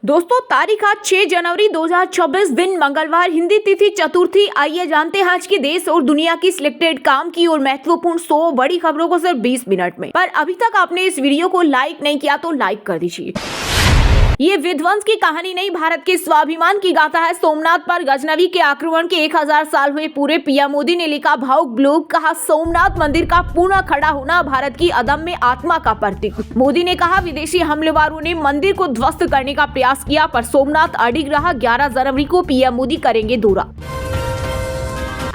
दोस्तों तारीख आज 6 जनवरी 2026 दिन मंगलवार, हिंदी तिथि चतुर्थी। आइए जानते हैं आज की देश और दुनिया की सिलेक्टेड काम की और महत्वपूर्ण 100 बड़ी खबरों को सिर्फ 20 मिनट में। पर अभी तक आपने इस वीडियो को लाइक नहीं किया तो लाइक कर दीजिए। ये विध्वंस की कहानी नहीं, भारत के स्वाभिमान की गाथा है। सोमनाथ पर गजनवी के आक्रमण के 1000 साल हुए पूरे। पीएम मोदी ने लिखा भावुक ब्लॉग, कहा सोमनाथ मंदिर का पुनः खड़ा होना भारत की अदम्य आत्मा का प्रतीक। मोदी ने कहा विदेशी हमलेवारों ने मंदिर को ध्वस्त करने का प्रयास किया पर सोमनाथ अडिग रहा। 11 जनवरी को पीएम मोदी करेंगे दौरा।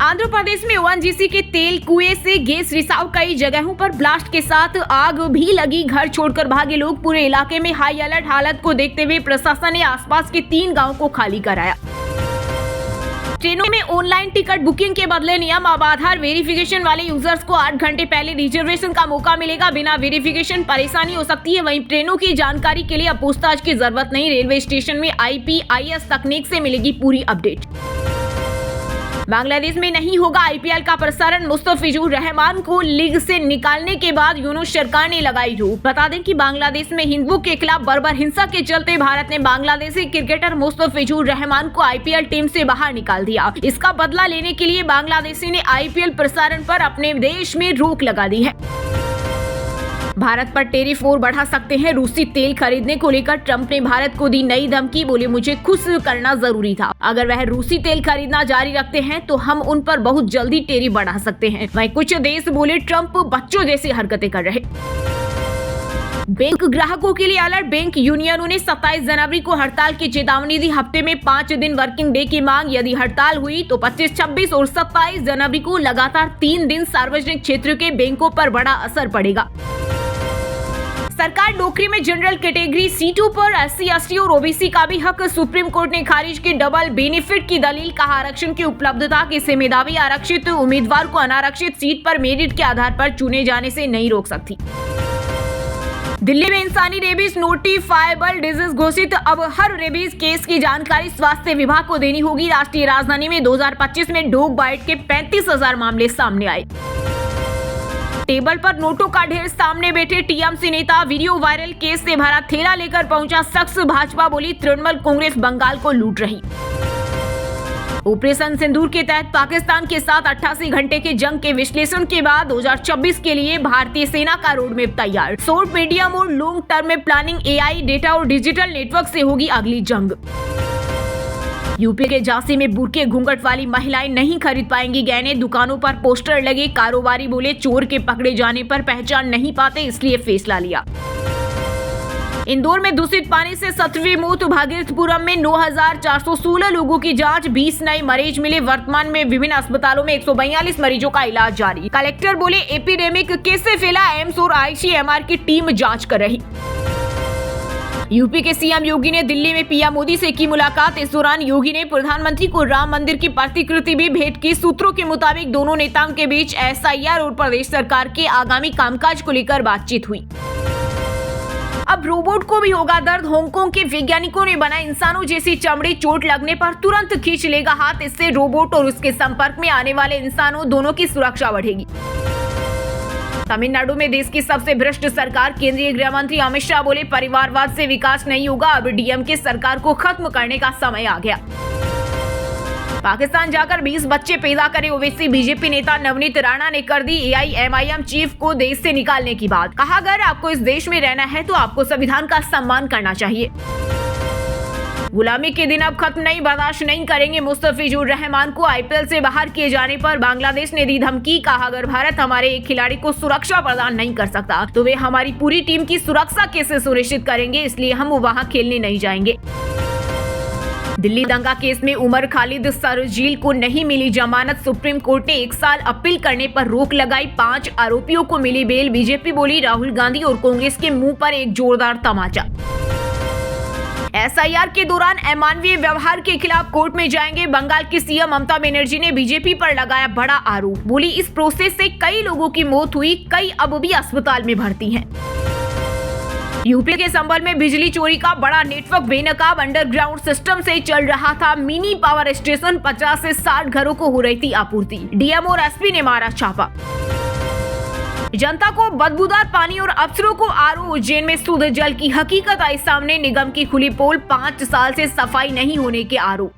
आंध्र प्रदेश में ओएनजीसी के तेल कुएं से गैस रिसाव, कई जगहों पर ब्लास्ट के साथ आग भी लगी। घर छोड़कर भागे लोग, पूरे इलाके में हाई अलर्ट। हालत को देखते हुए प्रशासन ने आसपास के 3 गांवों को खाली कराया। ट्रेनों में ऑनलाइन टिकट बुकिंग के बदले नियम। अब आधार वेरिफिकेशन वाले यूजर्स को 8 घंटे पहले रिजर्वेशन का मौका मिलेगा। बिना वेरिफिकेशन परेशानी हो सकती है। वहीं ट्रेनों की जानकारी के लिए अब पूछताछ की जरूरत नहीं। रेलवे स्टेशन में IPIS तकनीक से मिलेगी पूरी अपडेट। बांग्लादेश में नहीं होगा IPL का प्रसारण। मुस्तफिजुर रहमान को लीग से निकालने के बाद यूनुस सरकार ने लगाई रोक। बता दें कि बांग्लादेश में हिंदुओं के खिलाफ बर्बर हिंसा के चलते भारत ने बांग्लादेशी क्रिकेटर मुस्तफिजुर रहमान को IPL टीम से बाहर निकाल दिया। इसका बदला लेने के लिए बांग्लादेशी ने IPL प्रसारण पर अपने देश में रोक लगा दी है। भारत पर टैरिफ और बढ़ा सकते हैं। रूसी तेल खरीदने को लेकर ट्रंप ने भारत को दी नई धमकी। बोले मुझे खुश करना जरूरी था। अगर वह रूसी तेल खरीदना जारी रखते हैं तो हम उन पर बहुत जल्दी टैरिफ बढ़ा सकते हैं। वहीं कुछ देश बोले ट्रंप बच्चों जैसी हरकतें कर रहे। बैंक ग्राहकों के लिए अलर्ट। बैंक यूनियनों ने 27 जनवरी को हड़ताल की चेतावनी दी। हफ्ते में 5 दिन वर्किंग डे की मांग। यदि हड़ताल हुई तो 25, 26 और 27 जनवरी को लगातार 3 दिन सार्वजनिक क्षेत्र के बैंकों पर बड़ा असर पड़ेगा। सरकार नौकरी में जनरल कैटेगरी सीटों पर SC, ST और OBC का भी हक। सुप्रीम कोर्ट ने खारिज की डबल बेनिफिट की दलील। कहा आरक्षण की उपलब्धता किसी मेधावी आरक्षित उम्मीदवार को अनारक्षित सीट पर मेरिट के आधार पर चुने जाने से नहीं रोक सकती। दिल्ली में इंसानी रेबीज नोटिफाइबल डिजीज घोषित। अब हर रेबीज केस की जानकारी स्वास्थ्य विभाग को देनी होगी। राष्ट्रीय राजधानी में 2025 में डॉग बाइट के 35,000 मामले सामने आए। टेबल पर नोटों का ढेर, सामने बैठे TMC नेता। वीडियो वायरल, केस से भरा थैला लेकर पहुंचा शख्स। भाजपा बोली तृणमूल कांग्रेस बंगाल को लूट रही। ऑपरेशन सिंदूर के तहत पाकिस्तान के साथ 88 घंटे के जंग के विश्लेषण के बाद 2026 के लिए भारतीय सेना का रोडमैप तैयार। शॉर्ट, मीडियम और लॉन्ग टर्म में प्लानिंग। AI, डेटा और डिजिटल नेटवर्क से होगी अगली जंग। यूपी के झांसी में बुर्के घूंघट वाली महिलाएं नहीं खरीद पाएंगी गहने। दुकानों पर पोस्टर लगे। कारोबारी बोले चोर के पकड़े जाने पर पहचान नहीं पाते, इसलिए फैसला लिया। इंदौर में दूषित पानी से 7वीं मौत। भागीरथपुरम में 9,416 लोगों की जांच, 20 नए मरीज मिले। वर्तमान में विभिन्न अस्पतालों में 142 मरीजों का इलाज जारी। कलेक्टर बोले एपिडेमिक कैसे फैला, एम्स और ICMR की टीम जांच कर रही। यूपी के CM योगी ने दिल्ली में पीएम मोदी से की मुलाकात। इस दौरान योगी ने प्रधानमंत्री को राम मंदिर की प्रतिकृति भी भेंट की। सूत्रों के मुताबिक दोनों नेताओं के बीच SIR और प्रदेश सरकार के आगामी कामकाज को लेकर बातचीत हुई। अब रोबोट को भी होगा दर्द। हांगकांग के वैज्ञानिकों ने बनाया इंसानों जैसी चमड़ी। चोट लगने पर तुरंत खींच लेगा हाथ। इससे रोबोट और उसके संपर्क में आने वाले इंसानों दोनों की सुरक्षा बढ़ेगी। तमिलनाडु में देश की सबसे भ्रष्ट सरकार। केंद्रीय गृह मंत्री अमित शाह बोले परिवारवाद से विकास नहीं होगा। अब DMK सरकार को खत्म करने का समय आ गया। पाकिस्तान जाकर 20 बच्चे पैदा करे ओवैसी। बीजेपी नेता नवनीत राणा ने कर दी AIMIM चीफ को देश से निकालने की बात। कहा अगर आपको इस देश में रहना है तो आपको संविधान का सम्मान करना चाहिए। गुलामी के दिन अब खत्म नहीं, बर्दाश्त नहीं करेंगे। मुस्तफिजुर रहमान को IPL से बाहर किए जाने पर बांग्लादेश ने दी धमकी। कहा अगर भारत हमारे एक खिलाड़ी को सुरक्षा प्रदान नहीं कर सकता तो वे हमारी पूरी टीम की सुरक्षा कैसे सुनिश्चित करेंगे, इसलिए हम वहां खेलने नहीं जाएंगे। दिल्ली दंगा केस में उमर खालिद सरजील को नहीं मिली जमानत। सुप्रीम कोर्ट ने 1 साल अपील करने पर रोक लगाई। 5 आरोपियों को मिली बेल। बीजेपी बोली राहुल गांधी और कांग्रेस के मुंह पर एक जोरदार तमाचा। SIR के दौरान अमानवीय व्यवहार के खिलाफ कोर्ट में जाएंगे। बंगाल की CM ममता बनर्जी ने बीजेपी पर लगाया बड़ा आरोप। बोली इस प्रोसेस से कई लोगों की मौत हुई, कई अब भी अस्पताल में भर्ती हैं। यूपी के संभल में बिजली चोरी का बड़ा नेटवर्क बेनकाब अंडरग्राउंड सिस्टम से चल रहा था। मिनी पावर स्टेशन 50 से 60 घरों को हो रही थी आपूर्ति। DM और SP ने मारा छापा। जनता को बदबूदार पानी और अफसरों को आरओ उज्जैन में शुद्ध जल की हकीकत आई सामने। निगम की खुली पोल, 5 साल से सफाई नहीं होने के आरोप।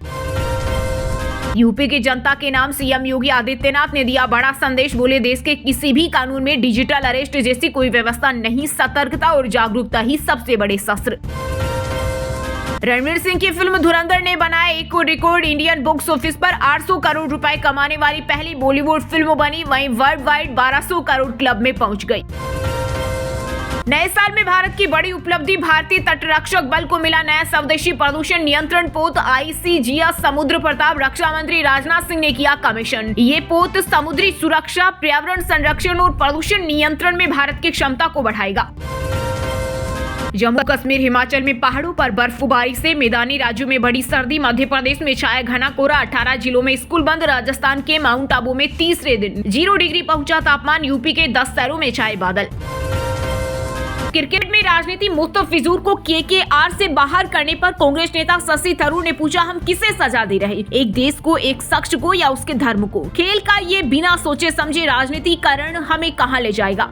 यूपी की जनता के नाम सीएम योगी आदित्यनाथ ने दिया बड़ा संदेश। बोले, देश के किसी भी कानून में डिजिटल अरेस्ट जैसी कोई व्यवस्था नहीं, सतर्कता और जागरूकता ही सबसे बड़े शस्त्र। रणवीर सिंह की फिल्म धुरंधर ने बनाया एक रिकॉर्ड। इंडियन बॉक्स ऑफिस पर 800 करोड़ रुपए कमाने वाली पहली बॉलीवुड फिल्म बनी। वहीं वर्ल्ड वाइड 1200 करोड़ क्लब में पहुंच गई। नए साल में भारत की बड़ी उपलब्धि, भारतीय तटरक्षक बल को मिला नया स्वदेशी प्रदूषण नियंत्रण पोत ICGS समुद्र प्रताप। रक्षा मंत्री राजनाथ सिंह ने किया कमीशन। ये पोत समुद्री सुरक्षा, पर्यावरण संरक्षण और प्रदूषण नियंत्रण में भारत की क्षमता को बढ़ाएगा। जम्मू कश्मीर, हिमाचल में पहाड़ों पर बर्फबारी से मैदानी राज्यों में बड़ी सर्दी। मध्य प्रदेश में छाया घना कोहरा, 18 जिलों में स्कूल बंद। राजस्थान के माउंट आबू में तीसरे दिन 0 डिग्री पहुंचा तापमान। यूपी के 10 शहरों में छाए बादल। क्रिकेट में राजनीति मुक्त फिजूर को KKR से बाहर करने पर कांग्रेस नेता शशि थरूर ने पूछा, हम किसे सजा दे रहे, एक देश को, एक शख्स को या उसके धर्म को? खेल का ये बिना सोचे समझे राजनीतिकरण हमें कहां ले जाएगा।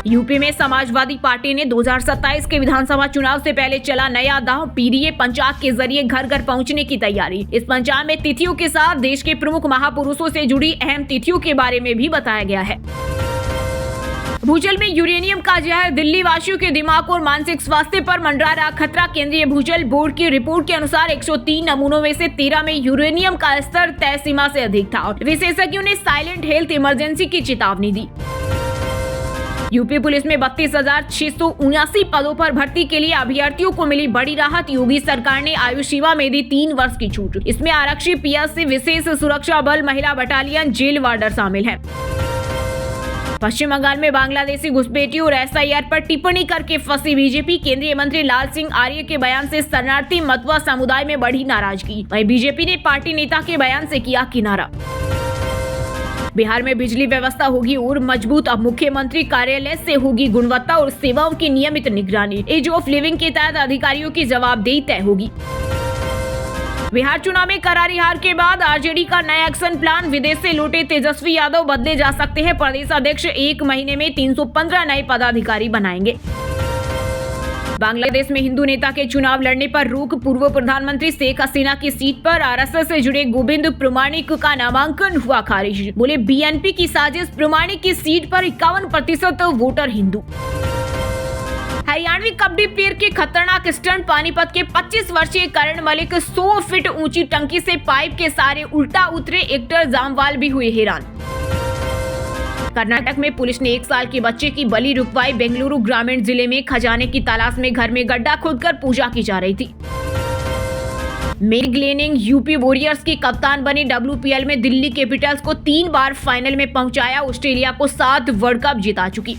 यूपी में समाजवादी पार्टी ने 2027 के विधानसभा चुनाव से पहले चला नया दांव। PDA पंचांग के जरिए घर घर पहुंचने की तैयारी। इस पंचांग में तिथियों के साथ देश के प्रमुख महापुरुषों से जुड़ी अहम तिथियों के बारे में भी बताया गया है। भूजल में यूरेनियम का जहर, दिल्ली वासियों के दिमाग और मानसिक स्वास्थ्य पर मंडरा रहा खतरा। केंद्रीय भूजल बोर्ड की रिपोर्ट के अनुसार 103 नमूनों में से 13 में यूरेनियम का स्तर तय सीमा से अधिक था। विशेषज्ञों ने साइलेंट हेल्थ इमरजेंसी की चेतावनी दी। यूपी पुलिस में 32,679 पदों पर भर्ती के लिए अभ्यर्थियों को मिली बड़ी राहत। योगी सरकार ने आयु सीमा में दी 3 वर्ष की छूट। इसमें आरक्षी, PSC, विशेष सुरक्षा बल, महिला बटालियन, जेल वार्डर शामिल हैं। पश्चिम बंगाल में बांग्लादेशी घुसपैठियों और SIR पर टिप्पणी करके फंसी बीजेपी। केंद्रीय मंत्री लाल सिंह आर्य के बयान से शरणार्थी मतवा समुदाय में बढ़ी नाराजगी। वहीं बीजेपी ने पार्टी नेता के बयान से किया किनारा। बिहार में बिजली व्यवस्था होगी और मजबूत। अब मुख्यमंत्री कार्यालय से होगी गुणवत्ता और सेवाओं की नियमित निगरानी। एज ऑफ लिविंग के तहत अधिकारियों की जवाबदेही तय होगी। बिहार चुनाव में करारी हार के बाद RJD का नया एक्शन प्लान। विदेश से लौटे तेजस्वी यादव बदले जा सकते हैं। प्रदेश अध्यक्ष 1 महीने में 315 नए पदाधिकारी बनाएंगे। बांग्लादेश में हिंदू नेता के चुनाव लड़ने पर रोक। पूर्व प्रधानमंत्री शेख हसीना की सीट पर RSS से जुड़े गोविंद प्रमाणिक का नामांकन हुआ खारिज। बोले, BNP की साजिश, प्रमाणिक की सीट पर 51% वोटर हिंदू। हरियाणवी कबड्डी प्लेयर के खतरनाक स्टंट। पानीपत के 25 वर्षीय करण मलिक 100 फीट ऊंची टंकी से पाइप के सहारे उल्टा उतरे। एक्टर जामवाल भी हुए हैरान। कर्नाटक में पुलिस ने 1 साल के बच्चे की बलि रुकवाई। बेंगलुरु ग्रामीण जिले में खजाने की तलाश में घर में गड्ढा खोदकर पूजा की जा रही थी। मेग लेनिंग यूपी वॉरियर्स की कप्तान बनी। WPL में दिल्ली कैपिटल्स को 3 बार फाइनल में पहुंचाया। ऑस्ट्रेलिया को 7 वर्ल्ड कप जिता चुकी।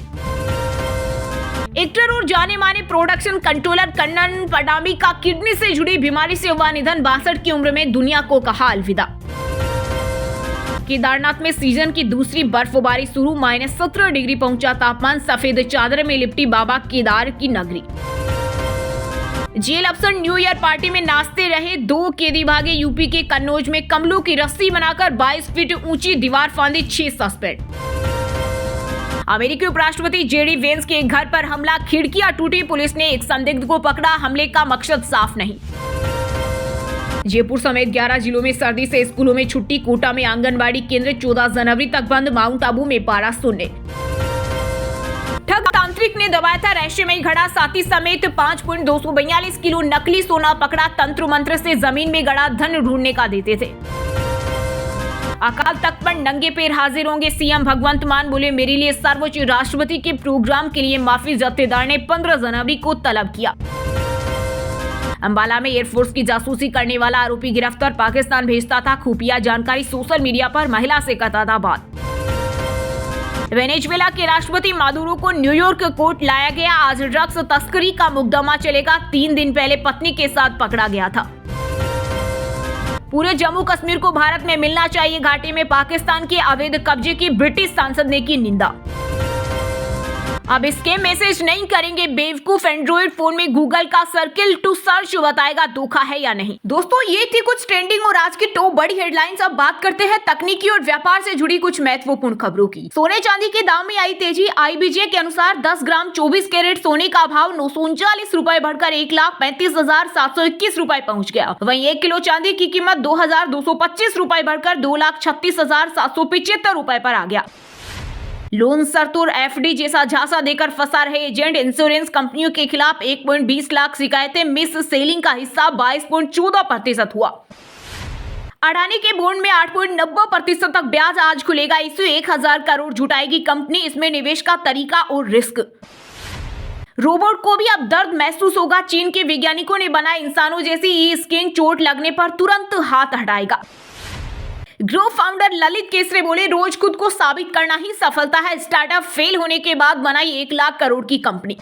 एक्टर और जाने माने प्रोडक्शन कंट्रोलर कन्नन पडामी का किडनी से जुड़ी बीमारी से हुआ निधन। 62 की उम्र में दुनिया को कहा अलविदा। केदारनाथ में सीजन की दूसरी बर्फबारी शुरू। -17 डिग्री पहुंचा तापमान। सफेद चादर में लिपटी बाबा केदार की नगरी। जेल अफसर न्यू ईयर पार्टी में नाचते रहे। 2 कैदी भागे। यूपी के कन्नौज में कमलों की रस्सी बनाकर 22 फीट ऊंची दीवार फांदी। 6 सस्पेंड। अमेरिकी उपराष्ट्रपति JD वेंस के घर पर हमला। खिड़कियां टूटी। पुलिस ने एक संदिग्ध को पकड़ा। हमले का मकसद साफ नहीं। जयपुर समेत 11 जिलों में सर्दी से स्कूलों में छुट्टी। कोटा में आंगनबाड़ी केंद्र 14 जनवरी तक बंद। माउंट आबू में पारा 0। ठग तांत्रिक ने दबाया था रहस्यमयी घड़ा। साथी समेत 5.242 किलो नकली सोना पकड़ा। तंत्र मंत्र से जमीन में गड़ा धन ढूंढने का देते थे। अकाल तख्त पर नंगे पैर हाजिर होंगे सीएम भगवंत मान। बोले, मेरे लिए सर्वोच्च राष्ट्रपति के प्रोग्राम के लिए माफी। जत्थेदार ने 15 जनवरी को तलब किया। अंबाला में एयरफोर्स की जासूसी करने वाला आरोपी गिरफ्तार। पाकिस्तान भेजता था खुफिया जानकारी। सोशल मीडिया पर महिला से करता था बात। वेनेजुएला के राष्ट्रपति मादुरो को न्यूयॉर्क कोर्ट लाया गया। आज ड्रग्स तस्करी का मुकदमा चलेगा। 3 दिन पहले पत्नी के साथ पकड़ा गया था। पूरे जम्मू कश्मीर को भारत में मिलना चाहिए। घाटी में पाकिस्तान के अवैध कब्जे की ब्रिटिश सांसद ने की निंदा। अब इसके मैसेज नहीं करेंगे बेवकूफ, एंड्रॉइड फोन में गूगल का सर्किल टू सर्च बताएगा धोखा है या नहीं। दोस्तों ये थी कुछ ट्रेंडिंग और आज की टॉप बड़ी हेडलाइंस। अब बात करते हैं तकनीकी और व्यापार से जुड़ी कुछ महत्वपूर्ण खबरों की। सोने चांदी के दाम में आई तेजी। IBJ के अनुसार 10 ग्राम 24 कैरेट सोने का भाव 939 रुपए बढ़कर 1,35,721 रुपए पहुंच गया। वहीं 1 किलो चांदी की कीमत 2,225 रुपए बढ़कर 2,36,775 रुपए पर आ गया। लोन शर्त और FD जैसा झांसा देकर फंसा रहे एजेंट इंश्योरेंस कंपनियों के खिलाफ 1.20 लाख शिकायतें। मिस सेलिंग का हिस्सा 22.14% हुआ। अडानी के बॉन्ड में 8.90% तक ब्याज आज खुलेगा। इसे 1,000 करोड़ जुटाएगी कंपनी। इसमें निवेश का तरीका और रिस्क। रोबोट को भी अब दर्द महसूस होगा। चीन के वैज्ञानिकों ने बनाए इंसानों जैसी ई-स्किन, चोट लगने पर तुरंत हाथ हटाएगा। ग्रो फाउंडर ललित केसरे बोले, रोज खुद को साबित करना ही सफलता है। स्टार्टअप फेल होने के बाद बनाई 1 लाख करोड़ की कंपनी।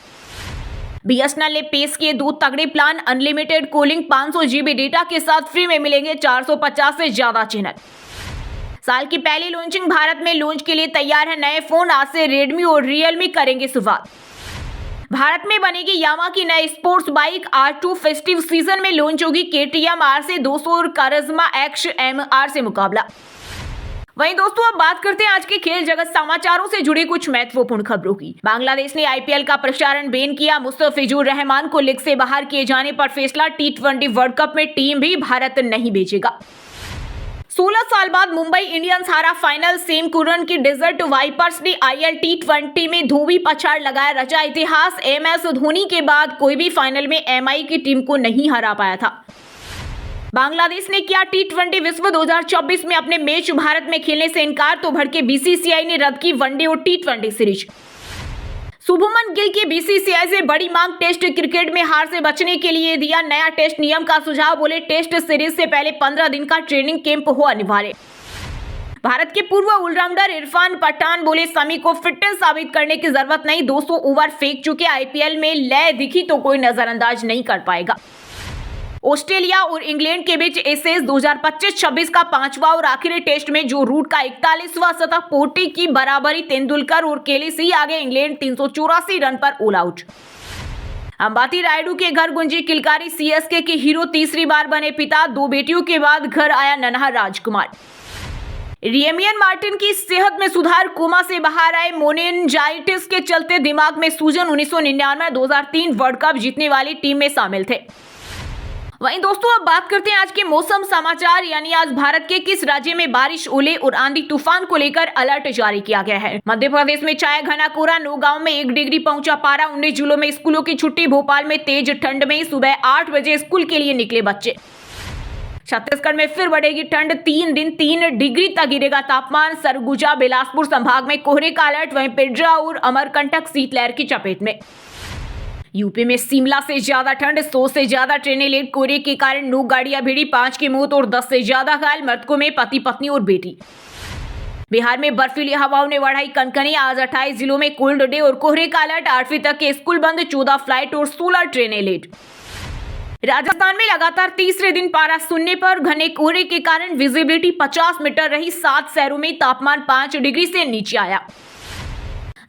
BSNL ने पेश किए 2 तगड़े plan. Unlimited calling, 500 GB data के साथ फ्री में मिलेंगे 450 से ज्यादा चैनल। साल की पहली लॉन्चिंग। भारत में लॉन्च के लिए तैयार है नए फोन। आज से रेडमी और रियलमी करेंगे शुरुआत। भारत में बनेगी यामा की नई sports bike. R2 festive season में लॉन्च होगी। KTM RC200 और कारिज्मा XMR से मुकाबला। वहीं दोस्तों अब बात करते हैं आज के खेल जगत समाचारों से जुड़ी कुछ महत्वपूर्ण खबरों की। बांग्लादेश ने IPL का प्रसारण बैन किया। मुस्तफिजुर रहमान को लीग से बाहर किए जाने पर फैसला। T20 वर्ल्ड कप में टीम भी भारत नहीं भेजेगा। 16 साल बाद मुंबई इंडियंस हारा फाइनल। सेम कुरन की डेजर्ट वाइपर्स ने IL T20 में धोबी पछाड़ लगाया, रचा इतिहास। MS धोनी के बाद कोई भी फाइनल में MI की टीम को नहीं हरा पाया था। बांग्लादेश ने किया T20 विश्व 2024 में अपने मैच भारत में खेलने से इनकार, तो भड़के BCCI ने रद्द की वनडे और T20 सीरीज। शुभमन गिल की BCCI से बड़ी मांग। टेस्ट क्रिकेट में हार से बचने के लिए दिया नया टेस्ट नियम का सुझाव। बोले, टेस्ट सीरीज से पहले 15 दिन का ट्रेनिंग कैंप हो अनिवार्य। भारत के पूर्व ऑलराउंडर इरफान पठान बोले, समी को फिटनेस साबित करने की जरूरत नहीं। 200 ओवर फेंक चुके। IPL में लय दिखी तो कोई नजरअंदाज नहीं कर पाएगा। ऑस्ट्रेलिया और इंग्लैंड के बीच एशेज 2025-26 का 5वां और आखिरी टेस्ट में जो रूट का 41वां शतक। पोटी की बराबरी। तेंदुलकर और केलीसी आगे। इंग्लैंड 384 रन पर ऑल आउट। अंबाती रायडू के घर गुंजी किलकारी। CSK के हीरो तीसरी बार बने पिता। 2 बेटियों के बाद घर आया नन्हा राजकुमार। रेमियन मार्टिन की सेहत में सुधार। कोमा से बाहर आए। मोनेंजाइटिस के चलते दिमाग में सूजन। 1999-2003 वर्ल्ड कप जीतने वाली टीम में शामिल थे। वहीं दोस्तों अब बात करते हैं आज के मौसम समाचार। यानी आज भारत के किस राज्य में बारिश, ओले और आंधी तूफान को लेकर अलर्ट जारी किया गया है। मध्य प्रदेश में छाया घना कोहरा। 9 गांव में 1 डिग्री पहुंचा पारा। 19 जिलों में स्कूलों की छुट्टी। भोपाल में तेज ठंड में सुबह 8 बजे स्कूल के लिए निकले बच्चे। छत्तीसगढ़ में फिर बढ़ेगी ठंड। 3 दिन 3 डिग्री तक गिरेगा तापमान। सरगुजा बिलासपुर संभाग में कोहरे का अलर्ट। वहीं पिड्रा और अमरकंटक शीतलहर की चपेट में। यूपी में शिमला से ज्यादा ठंड। 100 से ज्यादा ट्रेनें लेट। कोहरे के कारण 9 गाड़ियां भिड़ी। 5 की मौत और 10 से ज्यादा घायल। मृतकों में पति पत्नी और बेटी। बिहार में बर्फीली हवाओं ने बढ़ाई कनकनी। आज 28 जिलों में कोल्ड डे और कोहरे का अलर्ट। 8वीं तक के स्कूल बंद। 14 फ्लाइट और 16 ट्रेनें लेट। राजस्थान में लगातार तीसरे दिन पारा शून्य पर। घने कोहरे के कारण विजिबिलिटी 50 मीटर रही। 7 शहरों में तापमान 5 डिग्री से नीचे आया।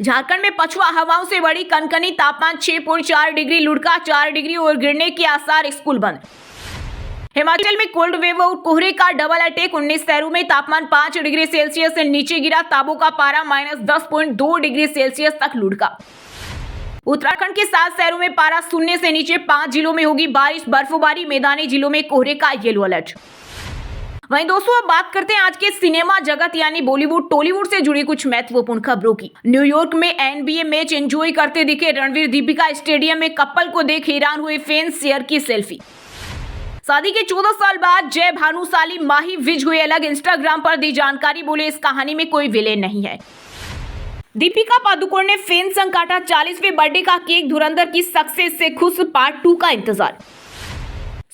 झारखंड में पछुआ हवाओं से बढ़ी कनकनी। तापमान 6.4 डिग्री। लुढ़का 4 डिग्री और गिरने के आसार। स्कूल बंद। हिमाचल में कोल्ड वेव और कोहरे का डबल अटैक। 19 शहरों में तापमान 5 डिग्री सेल्सियस से नीचे गिरा। ताबो का पारा -10.2 डिग्री सेल्सियस तक लुढ़का। उत्तराखंड के 7 शहरों में पारा शून्य से नीचे। 5 जिलों में होगी बारिश, बर्फबारी। मैदानी जिलों में कोहरे का येलो अलर्ट। वहीं दोस्तों अब बात करते हैं आज के सिनेमा जगत यानी बॉलीवुड टॉलीवुड से जुड़ी कुछ महत्वपूर्ण खबरों की। न्यूयॉर्क में NBA मैच एंजॉय करते दिखे रणवीर। दीपिका स्टेडियम में कपल को देख हैरान हुए फैंस। शेयर की सेल्फी। शादी के 14 साल बाद जय भानुशाली माही विज हुए अलग। इंस्टाग्राम पर दी जानकारी। बोले, इस कहानी में कोई विलेन नहीं है। दीपिका पादुकोण ने फैंस संग काटा 40वें बर्थडे का केक। धुरंधर की सक्सेस से खुश। पार्ट 2 का इंतजार।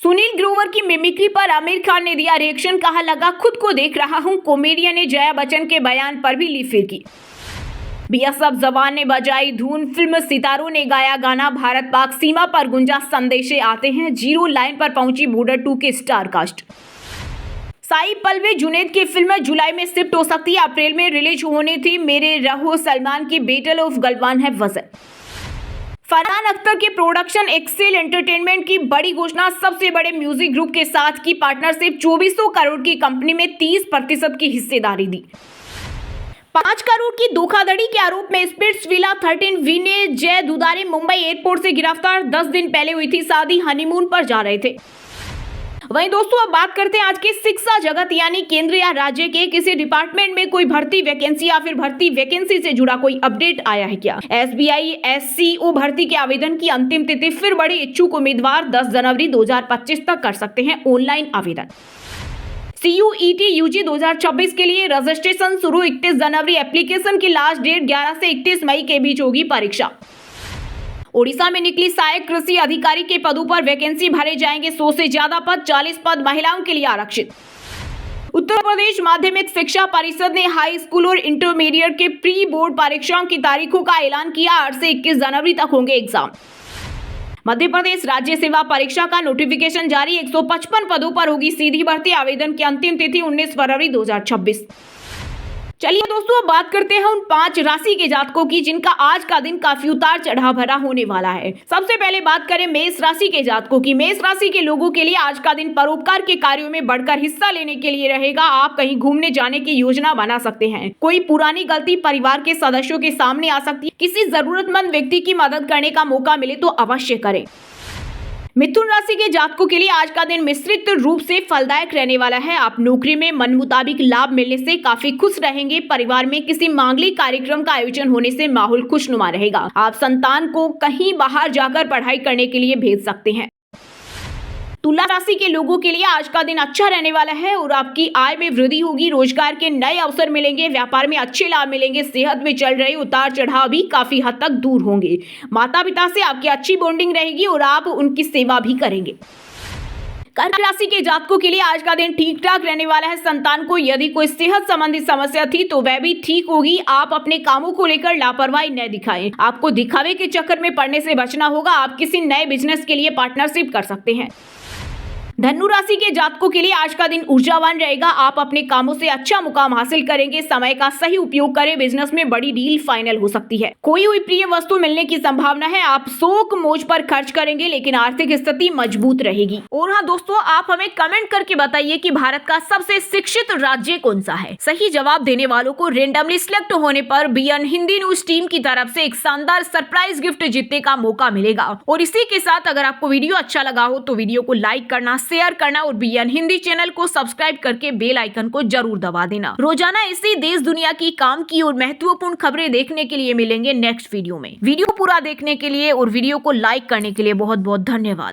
सुनील ग्रोवर की मिमिक्री पर आमिर खान ने दिया रिएक्शन। कहा, लगा खुद को देख रहा हूं। कॉमेडियन ने जया बच्चन के बयान पर भी ली फिरकी। BSF जवान ने बजाई धुन। फिल्म सितारों ने गाया गाना। भारत पाक सीमा पर गुंजा संदेशे आते हैं। 0 लाइन पर पहुंची बॉर्डर 2 के स्टार कास्ट। साई पल्लवी जुनैद की फिल्म जुलाई में शिफ्ट हो सकती है। अप्रैल में रिलीज होनी थी मेरे रहो सलमान की बैटल ऑफ गलवान है वजह। फरहान अख्तर के प्रोडक्शन एक्सेल एंटरटेनमेंट की बड़ी घोषणा, सबसे बड़े म्यूजिक ग्रुप के साथ की पार्टनरशिप, 2400 करोड़ की कंपनी में 30% की हिस्सेदारी दी। 5 करोड़ की धोखाधड़ी के आरोप में स्पिट्स विला 13 विनय जय दुधारे मुंबई एयरपोर्ट से गिरफ्तार। 10 दिन पहले हुई थी शादी, हनीमून पर जा रहे थे। वहीं दोस्तों अब बात करते हैं आज के शिक्षा जगत यानी केंद्र या राज्य के किसी डिपार्टमेंट में कोई भर्ती वैकेंसी या फिर भर्ती वैकेंसी से जुड़ा कोई अपडेट आया है क्या। एसबीआई एससीओ भर्ती के आवेदन की अंतिम तिथि फिर बढ़ी। इच्छुक उम्मीदवार 10 जनवरी 2025 तक कर सकते हैं ऑनलाइन आवेदन। CUET UG 2026 के लिए रजिस्ट्रेशन शुरू 31 जनवरी। एप्लीकेशन की लास्ट डेट 11 से 31 मई के बीच होगी परीक्षा। ओडिशा में निकली सहायक कृषि अधिकारी के पदों पर वैकेंसी भरे जाएंगे। 100 से ज्यादा पद, 40 पद महिलाओं के लिए आरक्षित। उत्तर प्रदेश माध्यमिक शिक्षा परिषद ने हाई स्कूल और इंटरमीडिएट के प्री बोर्ड परीक्षाओं की तारीखों का ऐलान किया। 8 से 21 जनवरी तक होंगे एग्जाम। मध्य प्रदेश राज्य सेवा परीक्षा का नोटिफिकेशन जारी। 155 पदों पर होगी सीधी भर्ती। आवेदन की अंतिम तिथि 19 फरवरी 2026। चलिए दोस्तों अब बात करते हैं उन 5 राशि के जातकों की जिनका आज का दिन काफी उतार चढ़ाव भरा होने वाला है। सबसे पहले बात करें मेष राशि के जातकों की। मेष राशि के लोगों के लिए आज का दिन परोपकार के कार्यों में बढ़कर हिस्सा लेने के लिए रहेगा। आप कहीं घूमने जाने की योजना बना सकते हैं। कोई पुरानी गलती परिवार के सदस्यों के सामने आ सकती है। किसी जरूरतमंद व्यक्ति की मदद करने का मौका मिले तो अवश्य करें। मिथुन राशि के जातकों के लिए आज का दिन मिश्रित रूप से फलदायक रहने वाला है। आप नौकरी में मन मुताबिक लाभ मिलने से काफी खुश रहेंगे। परिवार में किसी मांगलिक कार्यक्रम का आयोजन होने से माहौल खुशनुमा रहेगा। आप संतान को कहीं बाहर जाकर पढ़ाई करने के लिए भेज सकते हैं। तुला राशि के लोगों के लिए आज का दिन अच्छा रहने वाला है और आपकी आय में वृद्धि होगी। रोजगार के नए अवसर मिलेंगे। व्यापार में अच्छे लाभ मिलेंगे। सेहत में चल रहे उतार चढ़ाव भी काफी हद तक दूर होंगे। माता पिता से आपकी अच्छी बॉन्डिंग रहेगी और आप उनकी सेवा भी करेंगे। कर्क राशि के जातकों के लिए आज का दिन ठीक ठाक रहने वाला है। संतान को यदि कोई सेहत संबंधी समस्या थी तो वह भी ठीक होगी। आप अपने कामों को लेकर लापरवाही न दिखाएं। आपको दिखावे के चक्कर में पड़ने से बचना होगा। आप किसी नए बिजनेस के लिए पार्टनरशिप कर सकते हैं। धनु राशि के जातकों के लिए आज का दिन ऊर्जावान रहेगा। आप अपने कामों से अच्छा मुकाम हासिल करेंगे। समय का सही उपयोग करें। बिजनेस में बड़ी डील फाइनल हो सकती है। कोई हुई प्रिय वस्तु मिलने की संभावना है। आप शौक मौज पर खर्च करेंगे लेकिन आर्थिक स्थिति मजबूत रहेगी। और हाँ दोस्तों, आप हमें कमेंट करके बताइए कि भारत का सबसे शिक्षित राज्य कौन सा है। सही जवाब देने वालों को रेंडमली सिलेक्ट होने पर BN हिंदी न्यूज टीम की तरफ से एक शानदार सरप्राइज गिफ्ट जीतने का मौका मिलेगा। और इसी के साथ अगर आपको वीडियो अच्छा लगा हो तो वीडियो को लाइक करना, शेयर करना और BN हिंदी चैनल को सब्सक्राइब करके बेल आइकन को जरूर दबा देना। रोजाना इसी देश दुनिया की काम की और महत्वपूर्ण खबरें देखने के लिए मिलेंगे नेक्स्ट वीडियो में। वीडियो पूरा देखने के लिए और वीडियो को लाइक करने के लिए बहुत बहुत धन्यवाद।